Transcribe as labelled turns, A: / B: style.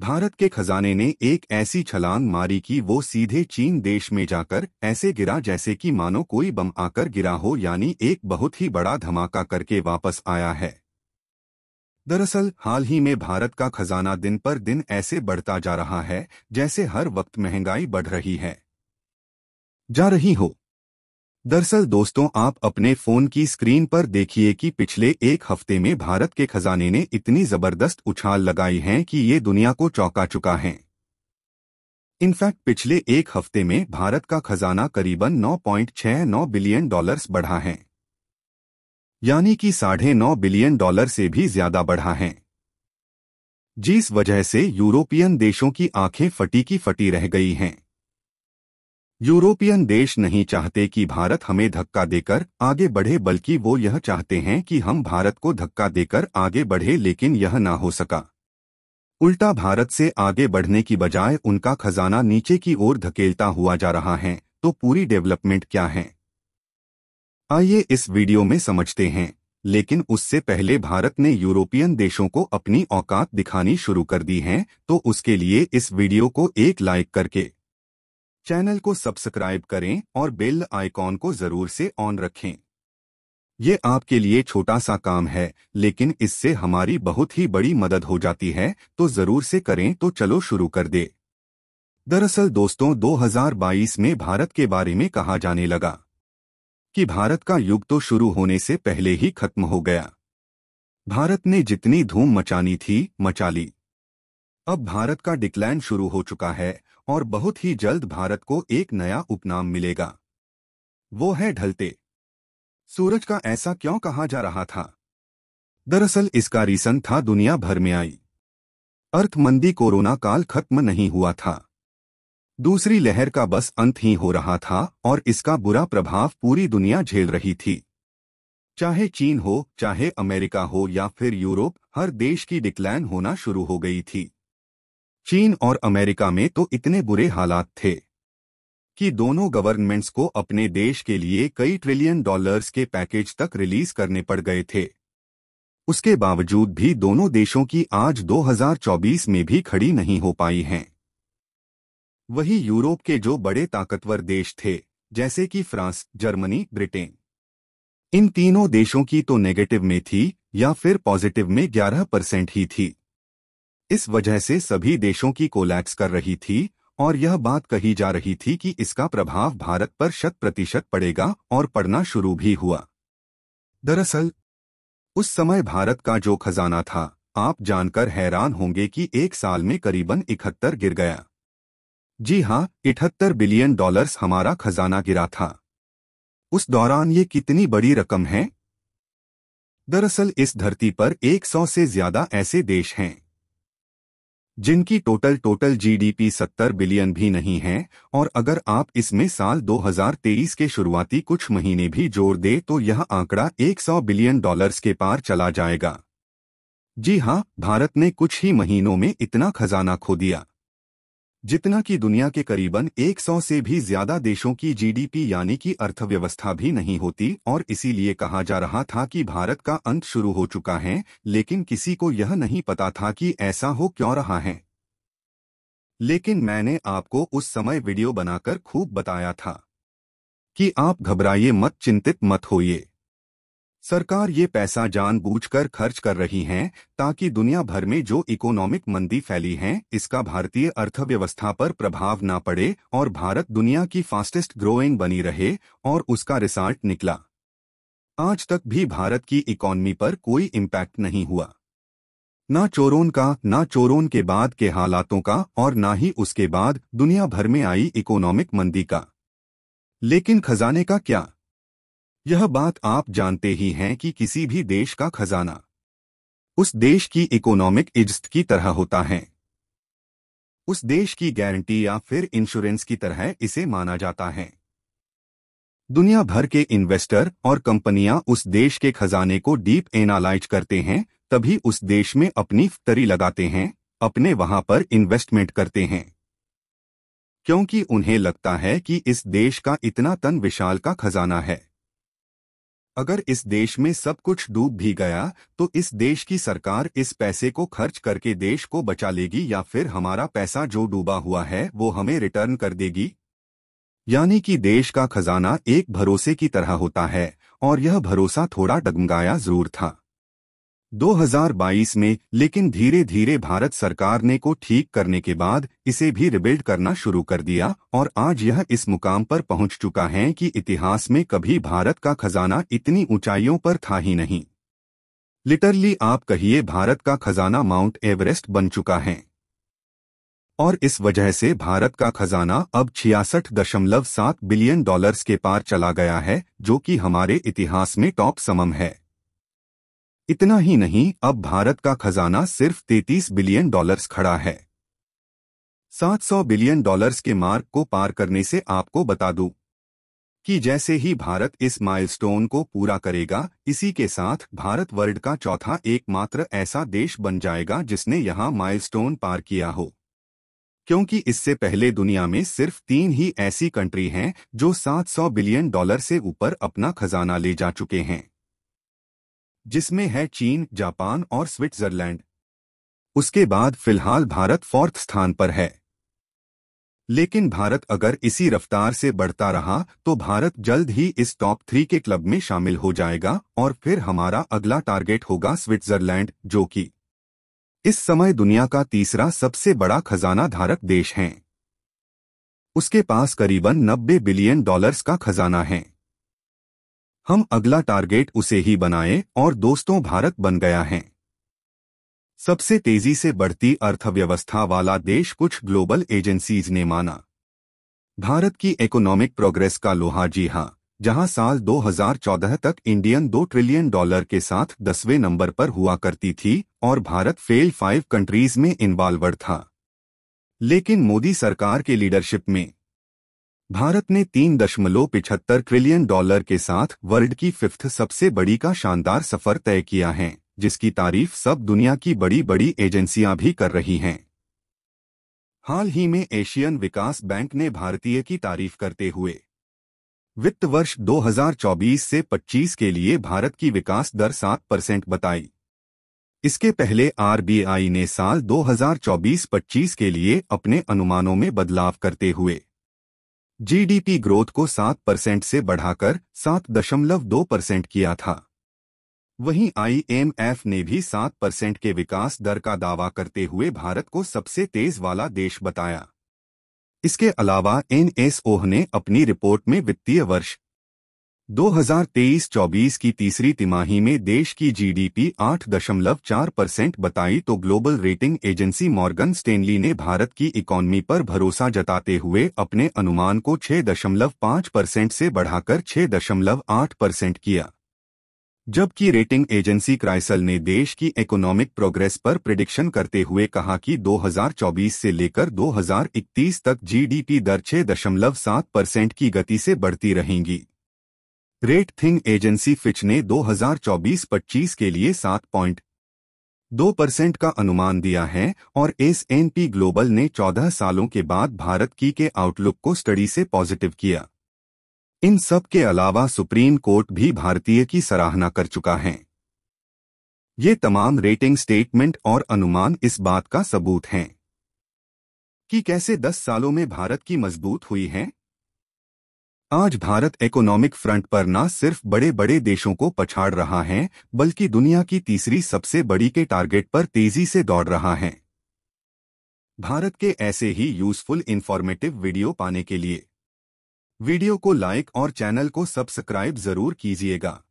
A: भारत के खजाने ने एक ऐसी छलांग मारी कि वो सीधे चीन देश में जाकर ऐसे गिरा जैसे कि मानो कोई बम आकर गिरा हो, यानी एक बहुत ही बड़ा धमाका करके वापस आया है। दरअसल हाल ही में भारत का खजाना दिन पर दिन ऐसे बढ़ता जा रहा है जैसे हर वक्त महंगाई बढ़ रही है जा रही हो। दरअसल दोस्तों, आप अपने फोन की स्क्रीन पर देखिए कि पिछले एक हफ्ते में भारत के खजाने ने इतनी जबरदस्त उछाल लगाई है कि ये दुनिया को चौंका चुका है। इनफैक्ट पिछले एक हफ्ते में भारत का खजाना करीबन 9.69 बिलियन डॉलर्स बढ़ा है, यानी कि $9.5 बिलियन से भी ज्यादा बढ़ा है, जिस वजह से यूरोपियन देशों की आंखें फटी की फटी रह गई हैं। यूरोपियन देश नहीं चाहते कि भारत हमें धक्का देकर आगे बढ़े, बल्कि वो यह चाहते हैं कि हम भारत को धक्का देकर आगे बढ़े, लेकिन यह ना हो सका। उल्टा भारत से आगे बढ़ने की बजाय उनका खजाना नीचे की ओर धकेलता हुआ जा रहा है। तो पूरी डेवलपमेंट क्या है, आइए इस वीडियो में समझते हैं। लेकिन उससे पहले भारत ने यूरोपियन देशों को अपनी औकात दिखानी शुरू कर दी है, तो उसके लिए इस वीडियो को एक लाइक करके चैनल को सब्सक्राइब करें और बेल आइकॉन को जरूर से ऑन रखें। ये आपके लिए छोटा सा काम है, लेकिन इससे हमारी बहुत ही बड़ी मदद हो जाती है, तो जरूर से करें। तो चलो शुरू कर दे। दरअसल दोस्तों, 2022 में भारत के बारे में कहा जाने लगा कि भारत का युग तो शुरू होने से पहले ही खत्म हो गया। भारत ने जितनी धूम मचानी थी मचा ली। अब भारत का डिक्लाइन शुरू हो चुका है और बहुत ही जल्द भारत को एक नया उपनाम मिलेगा, वो है ढलते सूरज का। ऐसा क्यों कहा जा रहा था? दरअसल इसका रीजन था दुनिया भर में आई अर्थमंदी। कोरोना काल खत्म नहीं हुआ था, दूसरी लहर का बस अंत ही हो रहा था और इसका बुरा प्रभाव पूरी दुनिया झेल रही थी। चाहे चीन हो, चाहे अमेरिका हो या फिर यूरोप, हर देश की डिक्लाइन होना शुरू हो गई थी। चीन और अमेरिका में तो इतने बुरे हालात थे कि दोनों गवर्नमेंट्स को अपने देश के लिए कई ट्रिलियन डॉलर्स के पैकेज तक रिलीज करने पड़ गए थे। उसके बावजूद भी दोनों देशों की आज 2024 में भी खड़ी नहीं हो पाई हैं। वही यूरोप के जो बड़े ताकतवर देश थे, जैसे कि फ्रांस, जर्मनी, ब्रिटेन, इन तीनों देशों की तो नेगेटिव में थी या फिर पॉजिटिव में 11% ही थी। इस वजह से सभी देशों की कोलैप्स कर रही थी और यह बात कही जा रही थी कि इसका प्रभाव भारत पर 100% पड़ेगा, और पड़ना शुरू भी हुआ। दरअसल उस समय भारत का जो खजाना था, आप जानकर हैरान होंगे कि एक साल में करीबन 71 गिर गया। जी हाँ, 78 बिलियन डॉलर्स हमारा खजाना गिरा था। उस दौरान ये कितनी बड़ी रकम है? दरअसल इस धरती पर 100 से ज्यादा ऐसे देश हैं जिनकी टोटल जीडीपी 70 बिलियन भी नहीं है, और अगर आप इसमें साल 2023 के शुरुआती कुछ महीने भी जोड़ दे तो यह आंकड़ा 100 बिलियन डॉलर्स के पार चला जाएगा। जी हाँ, भारत ने कुछ ही महीनों में इतना खजाना खो दिया जितना कि दुनिया के करीबन 100 से भी ज्यादा देशों की जीडीपी यानी कि अर्थव्यवस्था भी नहीं होती। और इसीलिए कहा जा रहा था कि भारत का अंत शुरू हो चुका है, लेकिन किसी को यह नहीं पता था कि ऐसा हो क्यों रहा है। लेकिन मैंने आपको उस समय वीडियो बनाकर खूब बताया था कि आप घबराइए मत, चिंतित मत होइए। सरकार ये पैसा जानबूझकर खर्च कर रही है ताकि दुनिया भर में जो इकोनॉमिक मंदी फैली है, इसका भारतीय अर्थव्यवस्था पर प्रभाव ना पड़े और भारत दुनिया की फास्टेस्ट ग्रोइंग बनी रहे। और उसका रिजल्ट निकला। आज तक भी भारत की इकोनॉमी पर कोई इम्पैक्ट नहीं हुआ, ना चोरोन का, ना चोरोन के बाद के हालातों का, और ना ही उसके बाद दुनिया भर में आई इकोनॉमिक मंदी का। लेकिन खजाने का क्या? यह बात आप जानते ही हैं कि किसी भी देश का खजाना उस देश की इकोनॉमिक इज्जत की तरह होता है, उस देश की गारंटी या फिर इंश्योरेंस की तरह इसे माना जाता है। दुनिया भर के इन्वेस्टर और कंपनियां उस देश के खजाने को डीप एनालाइज करते हैं, तभी उस देश में अपनी फैक्ट्री लगाते हैं, अपने वहां पर इन्वेस्टमेंट करते हैं, क्योंकि उन्हें लगता है कि इस देश का इतना तन विशाल का खजाना है। अगर इस देश में सब कुछ डूब भी गया तो इस देश की सरकार इस पैसे को खर्च करके देश को बचा लेगी या फिर हमारा पैसा जो डूबा हुआ है वो हमें रिटर्न कर देगी। यानी कि देश का खजाना एक भरोसे की तरह होता है और यह भरोसा थोड़ा डगमगाया जरूर था 2022 में, लेकिन धीरे धीरे भारत सरकार ने को ठीक करने के बाद इसे भी रिबिल्ड करना शुरू कर दिया और आज यह इस मुकाम पर पहुंच चुका है कि इतिहास में कभी भारत का खजाना इतनी ऊंचाइयों पर था ही नहीं। लिटरली आप कहिए भारत का खजाना माउंट एवरेस्ट बन चुका है और इस वजह से भारत का खजाना अब 66.7 बिलियन डॉलर्स के पार चला गया है, जो कि हमारे इतिहास में टॉप समम है। इतना ही नहीं, अब भारत का खजाना सिर्फ 33 बिलियन डॉलर्स खड़ा है। 700 बिलियन डॉलर्स के मार्क को पार करने से आपको बता दूं कि जैसे ही भारत इस माइलस्टोन को पूरा करेगा, इसी के साथ भारत वर्ल्ड का चौथा एकमात्र ऐसा देश बन जाएगा जिसने यहां माइलस्टोन पार किया हो, क्योंकि इससे पहले दुनिया में सिर्फ 3 ही ऐसी कंट्री हैं जो 700 बिलियन डॉलर से ऊपर अपना खजाना ले जा चुके हैं, जिसमें है चीन, जापान और स्विट्जरलैंड। उसके बाद फिलहाल भारत 4th स्थान पर है। लेकिन भारत अगर इसी रफ्तार से बढ़ता रहा तो भारत जल्द ही इस टॉप 3 के क्लब में शामिल हो जाएगा और फिर हमारा अगला टारगेट होगा स्विट्जरलैंड, जो कि इस समय दुनिया का तीसरा सबसे बड़ा खजाना धारक देश है। उसके पास करीबन 90 बिलियन डॉलर्स का खजाना है। हम अगला टारगेट उसे ही बनाए और दोस्तों भारत बन गया है सबसे तेजी से बढ़ती अर्थव्यवस्था वाला देश। कुछ ग्लोबल एजेंसीज ने माना भारत की इकोनॉमिक प्रोग्रेस का लोहा। जी हां, जहां साल 2014 तक इंडियन $2 ट्रिलियन के साथ 10वें नंबर पर हुआ करती थी और भारत फेल 5 कंट्रीज में इन्वॉल्वड था, लेकिन मोदी सरकार के लीडरशिप में भारत ने $3.75 ट्रिलियन के साथ वर्ल्ड की 5th सबसे बड़ी का शानदार सफर तय किया है, जिसकी तारीफ सब दुनिया की बड़ी बड़ी एजेंसियां भी कर रही हैं। हाल ही में एशियन विकास बैंक ने भारतीय की तारीफ करते हुए वित्त वर्ष 2024 से 25 के लिए भारत की विकास दर 7% बताई। इसके पहले आरबीआई ने साल 2024-25 के लिए अपने अनुमानों में बदलाव करते हुए जीडीपी ग्रोथ को 7% से बढ़ाकर 7.2% किया था। वहीं आईएमएफ ने भी 7% के विकास दर का दावा करते हुए भारत को सबसे तेज वाला देश बताया। इसके अलावा एनएसओ ने अपनी रिपोर्ट में वित्तीय वर्ष 2023-24 की तीसरी तिमाही में देश की जीडीपी 8.4% बताई तो global rating agency Morgan Stanley ने भारत की इकॉनमी पर भरोसा जताते हुए अपने अनुमान को 6.5% से बढ़ाकर 6.8% किया, जबकि रेटिंग एजेंसी क्राइसल ने देश की इकोनॉमिक प्रोग्रेस पर प्रिडिक्शन करते हुए कहा कि 2024 से लेकर 2031 तक जीडीपी दर 6.7% की गति से बढ़ती रहेंगी। रेटिंग एजेंसी फिच ने 2024-25 के लिए 7.2% का अनुमान दिया है और S&P ग्लोबल ने 14 सालों के बाद भारत की के आउटलुक को स्टडी से पॉजिटिव किया। इन सब के अलावा सुप्रीम कोर्ट भी भारतीय की सराहना कर चुका है। ये तमाम रेटिंग स्टेटमेंट और अनुमान इस बात का सबूत हैं कि कैसे 10 सालों में भारत की मजबूत हुई है। आज भारत इकोनॉमिक फ्रंट पर न सिर्फ बड़े बड़े देशों को पछाड़ रहा है, बल्कि दुनिया की तीसरी सबसे बड़ी के टारगेट पर तेजी से दौड़ रहा है। भारत के ऐसे ही यूजफुल इंफॉर्मेटिव वीडियो पाने के लिए वीडियो को लाइक और चैनल को सब्सक्राइब जरूर कीजिएगा।